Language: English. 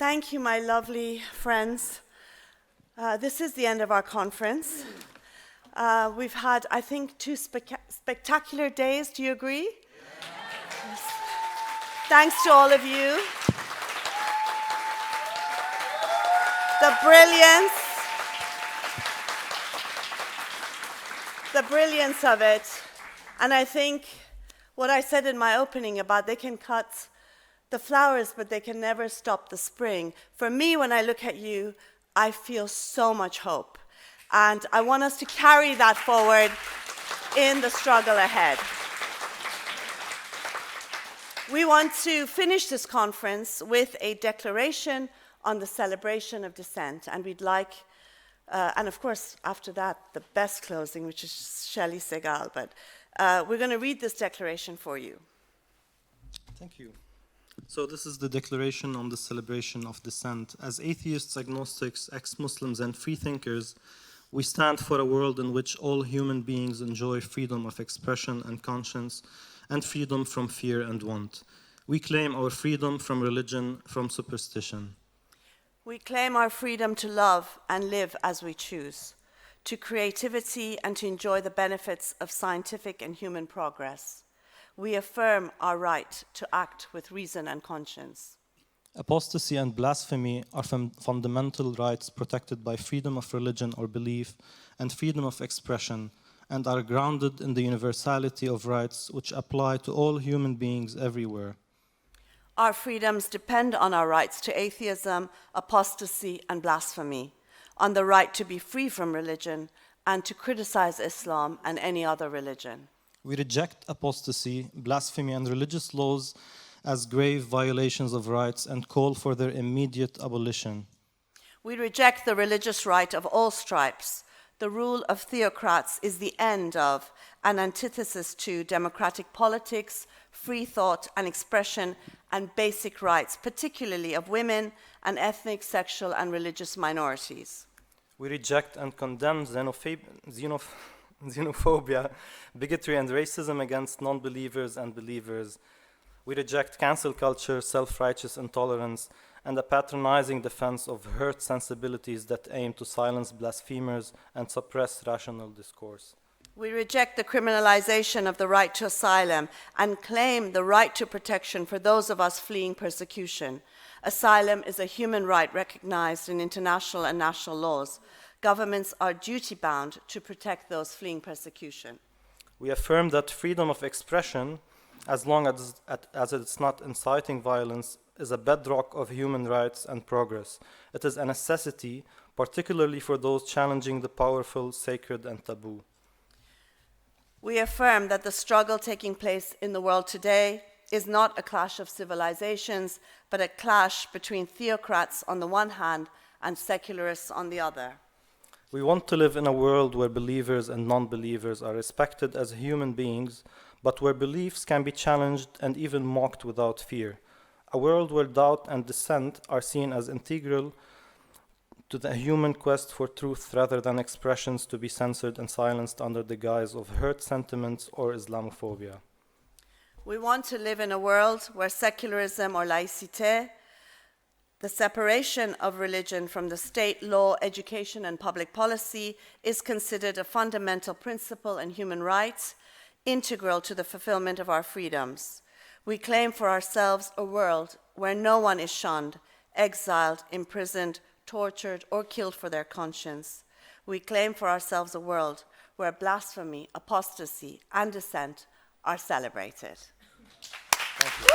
Thank you, my lovely friends. This is the end of our conference. We've had, I think, two spectacular days. Do you agree? Yes. Thanks to all of you. The brilliance of it. And I think what I said in my opening about they can cut the flowers, but they can never stop the spring. For me, when I look at you, I feel so much hope. And I want us to carry that forward in the struggle ahead. We want to finish this conference with a declaration on the celebration of Dissent. And we'd like, and of course, after that, the best closing, which is Shelley Segal. But we're going to read this declaration for you. Thank you. So this is the declaration on the celebration of Dissent. As atheists, agnostics, ex-Muslims, and freethinkers, we stand for a world in which all human beings enjoy freedom of expression and conscience, and freedom from fear and want. We claim our freedom from religion, from superstition. We claim our freedom to love and live as we choose, to creativity and to enjoy the benefits of scientific and human progress. We affirm our right to act with reason and conscience. Apostasy and blasphemy are fundamental rights protected by freedom of religion or belief and freedom of expression, and are grounded in the universality of rights which apply to all human beings everywhere. Our freedoms depend on our rights to atheism, apostasy, and blasphemy, on the right to be free from religion and to criticize Islam and any other religion. We reject apostasy, blasphemy, and religious laws as grave violations of rights and call for their immediate abolition. We reject the religious right of all stripes. The rule of theocrats is the end of and antithesis to democratic politics, free thought and expression, and basic rights, particularly of women and ethnic, sexual, and religious minorities. We reject and condemn xenophobia, bigotry, and racism against non-believers and believers. We reject cancel culture, self-righteous intolerance, and a patronizing defense of hurt sensibilities that aim to silence blasphemers and suppress rational discourse. We reject the criminalization of the right to asylum and claim the right to protection for those of us fleeing persecution. Asylum is a human right recognized in international and national laws. Governments are duty-bound to protect those fleeing persecution. We affirm that freedom of expression, as long as it's not inciting violence, is a bedrock of human rights and progress. It is a necessity, particularly for those challenging the powerful, sacred, and taboo. We affirm that the struggle taking place in the world today is not a clash of civilizations, but a clash between theocrats on the one hand and secularists on the other. We want to live in a world where believers and non-believers are respected as human beings, but where beliefs can be challenged and even mocked without fear. A world where doubt and dissent are seen as integral to the human quest for truth rather than expressions to be censored and silenced under the guise of hurt sentiments or Islamophobia. We want to live in a world where secularism or laïcité, the separation of religion from the state, law, education, and public policy, is considered a fundamental principle in human rights, integral to the fulfillment of our freedoms. We claim for ourselves a world where no one is shunned, exiled, imprisoned, tortured, or killed for their conscience. We claim for ourselves a world where blasphemy, apostasy, and dissent are celebrated. Thank you.